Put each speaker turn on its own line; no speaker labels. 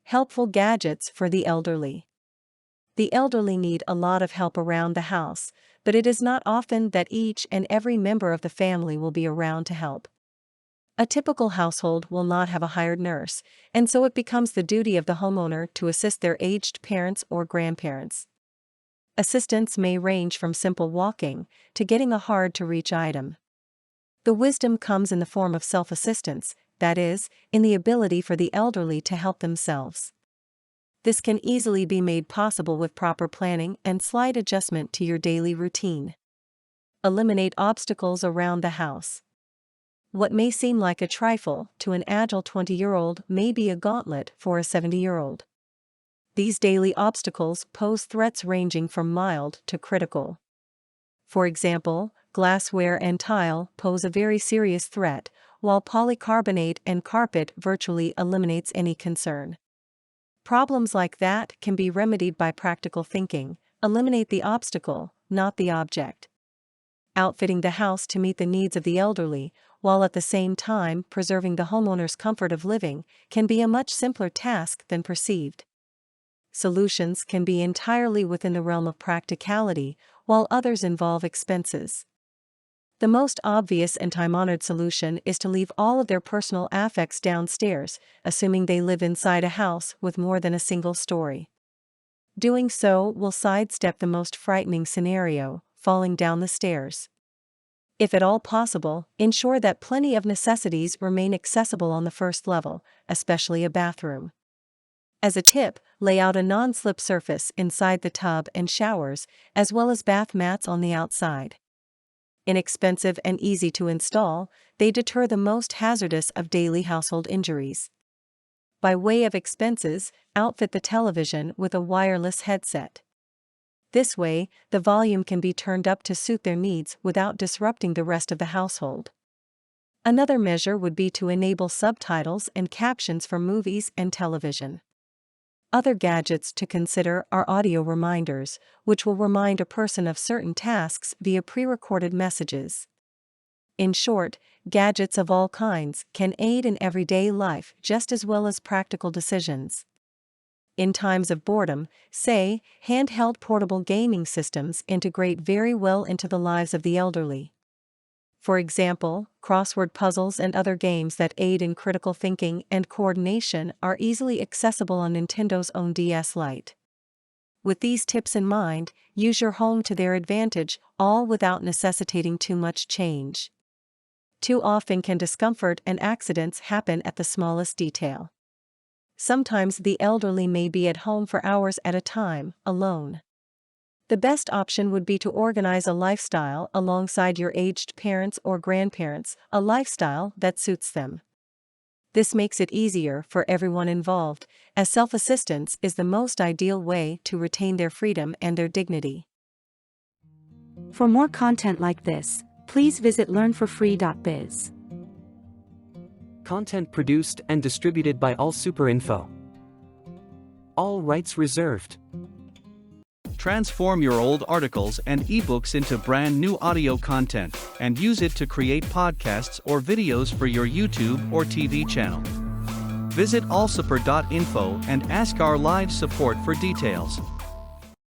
Helpful gadgets for the elderly. The elderly need a lot of help around the house, but it is not often that each and every member of the family will be around to help. A typical household will not have a hired nurse, and so it becomes the duty of the homeowner to assist their aged parents or grandparents. Assistance may range from simple walking to getting a hard-to-reach item. The wisdom comes in the form of self-assistance, that is, in the ability for the elderly to help themselves. This can easily be made possible with proper planning and slight adjustment to your daily routine. Eliminate obstacles around the house. What may seem like a trifle to an agile 20-year-old may be a gauntlet for a 70-year-old. These daily obstacles pose threats ranging from mild to critical. For example, glassware and tile pose a very serious threat, while polycarbonate and carpet virtually eliminates any concern. Problems like that can be remedied by practical thinking. Eliminate the obstacle, not the object. Outfitting the house to meet the needs of the elderly, while at the same time preserving the homeowner's comfort of living, can be a much simpler task than perceived. Solutions can be entirely within the realm of practicality, while others involve expenses. The most obvious and time-honored solution is to leave all of their personal affects downstairs, assuming they live inside a house with more than a single story. Doing so will sidestep the most frightening scenario, falling down the stairs. If at all possible, ensure that plenty of necessities remain accessible on the first level, especially a bathroom. As a tip, lay out a non-slip surface inside the tub and showers, as well as bath mats on the outside. Inexpensive and easy to install, they deter the most hazardous of daily household injuries. By way of expenses, outfit the television with a wireless headset. This way, the volume can be turned up to suit their needs without disrupting the rest of the household. Another measure would be to enable subtitles and captions for movies and television. Other gadgets to consider are audio reminders, which will remind a person of certain tasks via pre-recorded messages. In short, gadgets of all kinds can aid in everyday life just as well as practical decisions. In times of boredom, say, handheld portable gaming systems integrate very well into the lives of the elderly. For example, crossword puzzles and other games that aid in critical thinking and coordination are easily accessible on Nintendo's own DS Lite. With these tips in mind, use your home to their advantage, all without necessitating too much change. Too often can discomfort and accidents happen at the smallest detail. Sometimes the elderly may be at home for hours at a time, alone. The best option would be to organize a lifestyle alongside your aged parents or grandparents, a lifestyle that suits them. This makes it easier for everyone involved, as self-assistance is the most ideal way to retain their freedom and their dignity.
For more content like this, please visit learnforfree.biz.
Content produced and distributed by AllSuperInfo. All rights reserved.
Transform your old articles and ebooks into brand new audio content and use it to create podcasts or videos for your YouTube or TV channel. Visit allsuper.info and ask our live support for details.